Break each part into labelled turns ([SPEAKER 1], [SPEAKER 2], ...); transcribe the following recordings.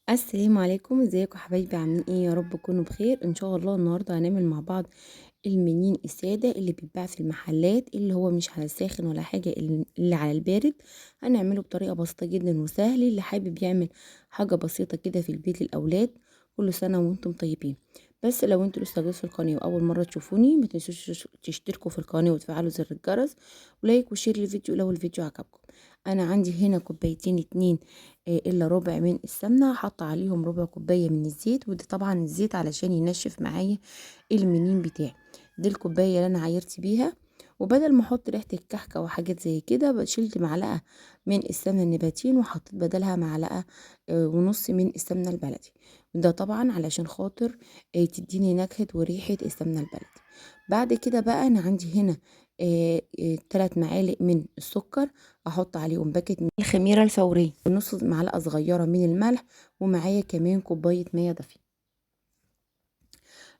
[SPEAKER 1] السلام عليكم، ازيكم يا حبايبي؟ عاملين ايه؟ يا رب تكونوا بخير. ان شاء الله النهارده هنعمل مع بعض المنين الساده اللي بيتباع في المحلات، اللي هو مش على الساخن ولا حاجه، اللي على البارد. هنعمله بطريقه بسيطه جدا وسهل. اللي حابب يعمل حاجه بسيطه كده في البيت للاولاد، كل سنه وانتم طيبين. بس لو انتوا لسه جديد في القناه واول مره تشوفوني، ما تنسوش تشتركوا في القناه وتفعلوا زر الجرس ولايك وشير للفيديو لو الفيديو عجبكم. انا عندي هنا كوبايتين اتنين الا ربع من السمنه، حط عليهم ربع كوبايه من الزيت، وده طبعا الزيت علشان ينشف معايا المنين بتاعي. دي الكوبايه اللي انا عايرت بيها. وبدل ما احط ريحه الكحكه وحاجات زي كده، شلت معلقه من السمنه النباتين وحطيت بدلها معلقه ونص من السمنه البلدي. ده طبعا علشان خاطر تديني نكهه وريحه السمنه البلدي. بعد كده بقى انا عندي هنا 3 معالق من السكر، احط عليهم باكت من الخميره الفوريه ونص معلقه صغيره من الملح، ومعايا كمان كوبايه ميه دافيه.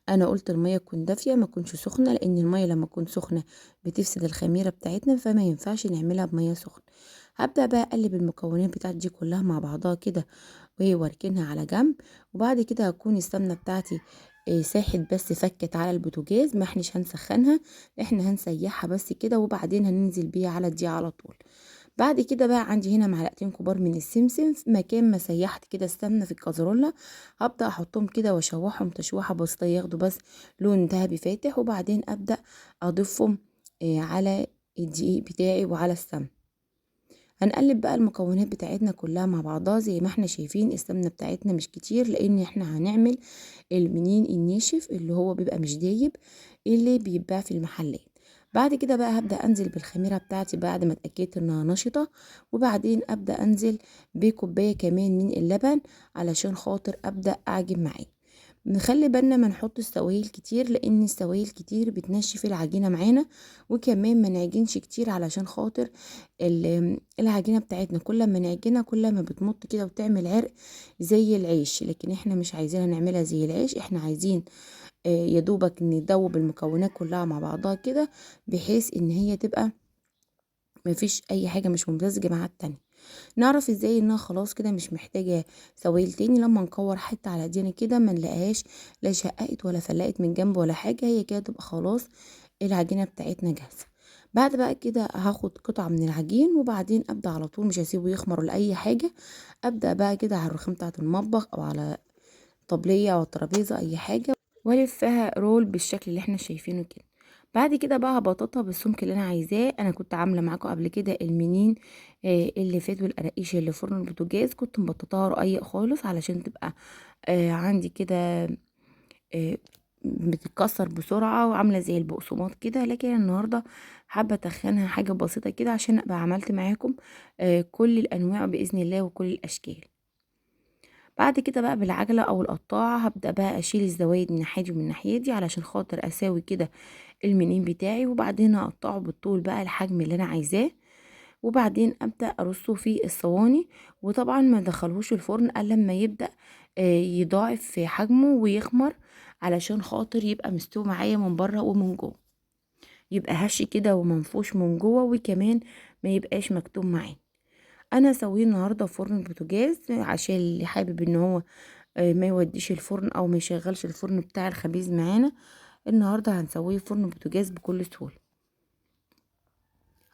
[SPEAKER 1] انا قلت الميه تكون دافيه ما تكونش سخنه، لان الميه لما تكون سخنه بتفسد الخميره بتاعتنا، فما ينفعش نعملها بميه سخنه. هبدا بقى اقلب المكونات بتاعتي دي كلها مع بعضها كده واركنها على جنب. وبعد كده هكون السمنه بتاعتي ساحت بس فكت على البوتاجاز، ما احناش هنسخنها، احنا هنسيحها بس كده، وبعدين هننزل بيها على دي على طول. بعد كده بقى عندي هنا معلقتين كبار من السمسم، في مكان ما سيحت كده السمنه في الكازرونه هبدا احطهم كده واشوحهم تشويحه بسيطه ياخدوا بس لون ذهبي فاتح، وبعدين ابدا اضيفهم على الدقيق بتاعي وعلى السمن. هنقلب بقى المكونات بتاعتنا كلها مع بعضها. زي ما احنا شايفين السمنه بتاعتنا مش كتير، لان احنا هنعمل المنين الناشف اللي هو بيبقى مش دايب، اللي بيتباع في المحلات. بعد كده بقى هبدأ انزل بالخميرة بتاعتي بعد ما اتأكدت انها نشطة، وبعدين ابدأ انزل بكوباية كمان من اللبن علشان خاطر ابدأ اعجن معاه. نخلي بالنا ما نحط السوائل كتير، لان السوائل كتير بتنشف العجينة معانا. وكمان ما نعجنش كتير علشان خاطر العجينة بتاعتنا كل ما نعجنها كل ما بتمط كده وتعمل عرق زي العيش، لكن احنا مش عايزينها نعملها زي العيش، احنا عايزين يا دوبك ندوب المكونات كلها مع بعضها كده، بحيث ان هي تبقى مفيش اي حاجة مش ممتزجة مع التانية. نعرف ازاي انها خلاص كده مش محتاجة سوائل تاني؟ لما نكور حتة على ايدينا كده ما نلاقيهاش لا شققت ولا فلقت من جنب ولا حاجة، هي كده تبقى خلاص العجينة بتاعتنا جاهزة. بعد بقى كده هاخد قطعة من العجين، وبعدين ابدأ على طول، مش هسيبه يخمر ولا اي حاجة. ابدأ بقى كده على الرخام بتاعة المطبخ او على طبلية او ترابيزة اي حاجة، والفها رول بالشكل اللي احنا شايفينه كده. بعد كده بقى هبططها بالسمك اللي انا عايزاه. انا كنت عامله معاكم قبل كده المنين اللي فات والقراقيش اللي فرن البوتاجاز، كنت مبططاها رقيق خالص علشان تبقى عندي كده آه بتتكسر بسرعه وعامله زي البقسماط كده. لكن النهارده حابه اتخنها حاجه بسيطه كده عشان ابقى عملت معاكم كل الانواع باذن الله وكل الاشكال. بعد كده بقى بالعجلة او القطاعة هبدأ بقى اشيل الزوايد من الناحية دي ومن الناحية دي علشان خاطر اساوي كده المنين بتاعي، وبعدين اقطعه بالطول بقى الحجم اللي انا عايزاه، وبعدين ابدأ ارصه في الصواني. وطبعا ما دخلهوش الفرن الا لما يبدأ يضاعف في حجمه ويخمر، علشان خاطر يبقى مستوي معايا من بره ومن جوه، يبقى هش كده ومنفوش من جوه، وكمان ما يبقاش مكتوم معاه. انا هسويه النهارده في فرن البوتاجاز عشان اللي حابب ان هو ما يوديش الفرن او ما يشغلش الفرن بتاع الخبيز معانا. النهارده هنسويه في فرن بوتاجاز بكل سهوله.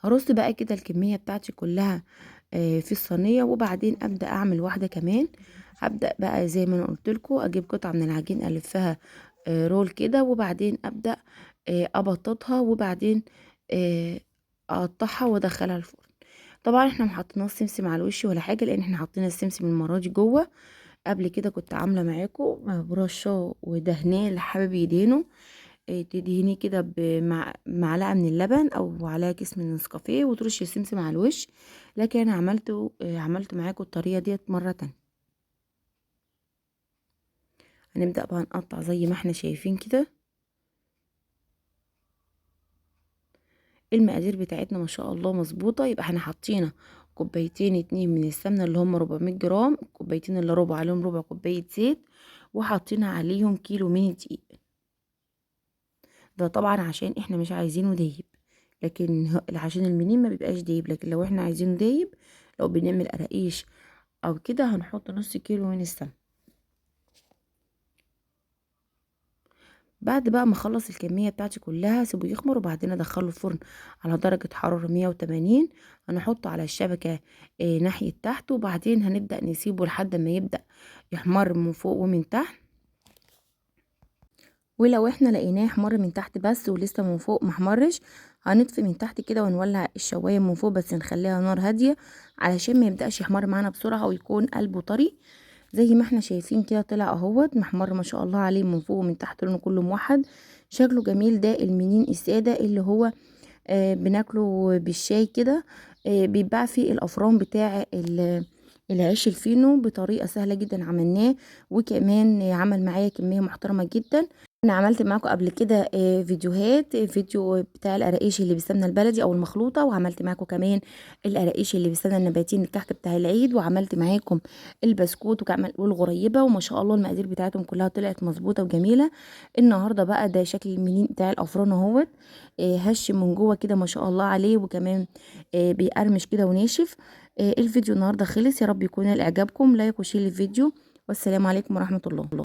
[SPEAKER 1] هرص بقى كده الكميه بتاعتي كلها في الصينيه، وبعدين ابدا اعمل واحده كمان. هبدا بقى زي ما انا قلت لكم اجيب قطعه من العجين الفها رول كده، وبعدين ابدا ابططها، وبعدين اقطعها وادخلها الفرن. طبعا احنا محطناش سمسم على الوش ولا حاجه، لان احنا حاطين السمسم المره دي جوه. قبل كده كنت عامله معاكم برشه ودهناه اللي حابب يدهنه تدهنيه كده بمعلقه من اللبن او معلقه كيس من النسكافيه وترشي السمسم على الوش. لكن انا عملت معاكم الطريقه ديت مره تانية. هنبدا بقى نقطع زي ما احنا شايفين كده. المقادير بتاعتنا ما شاء الله مظبوطه. يبقى احنا حاطين كوبايتين اتنين من السمنه اللي هم 400 جرام، كوبايتين الا ربع عليهم ربع كوبايه زيت، وحاطين عليهم كيلو من الدقيق. ده طبعا عشان احنا مش عايزينه دايب، لكن عشان المنين ما بيبقاش دايب. لكن لو احنا عايزينه دايب، لو بنعمل قراقيش او كده، هنحط نص كيلو من السمن. بعد بقى ما اخلص الكميه بتاعتي كلها اسيبه يخمر، وبعدين ادخله الفرن على درجه حراره 180. هنحطه على الشبكه ناحيه تحت، وبعدين هنبدا نسيبه لحد ما يبدا يحمر من فوق ومن تحت. ولو احنا لقيناه احمر من تحت بس ولسه من فوق محمرش، هنطفي من تحت كده ونولع الشوايه من فوق، بس نخليها نار هاديه علشان ما يبداش يحمر معانا بسرعه ويكون قلبه طري. زي ما احنا شايفين كده طلع اهوت محمر ما شاء الله عليه من فوق ومن تحت، لونه كله موحد، شكله جميل. ده المنين الساده اللي هو بناكله بالشاي كده. بيتباع في الافران بتاع العيش الفينو بطريقه سهله جدا عملناه، وكمان عمل معايا كميه محترمه جدا. انا عملت معاكم قبل كده فيديوهات، فيديو بتاع القراقيش اللي بالسمنه البلدي او المخلوطه، وعملت معاكم كمان القراقيش اللي بالسمنه النباتي الكحك بتاع العيد، وعملت معاكم البسكوت والغريبه، وما شاء الله المقادير بتاعتهم كلها طلعت مظبوطه وجميله. النهارده بقى ده شكل المنين بتاع الافران اهوت، هش من جوه كده ما شاء الله عليه، وكمان بيقرمش كده وناشف. الفيديو النهارده خلص، يا رب يكون اعجابكم. لايك وشير الفيديو، والسلام عليكم ورحمه الله.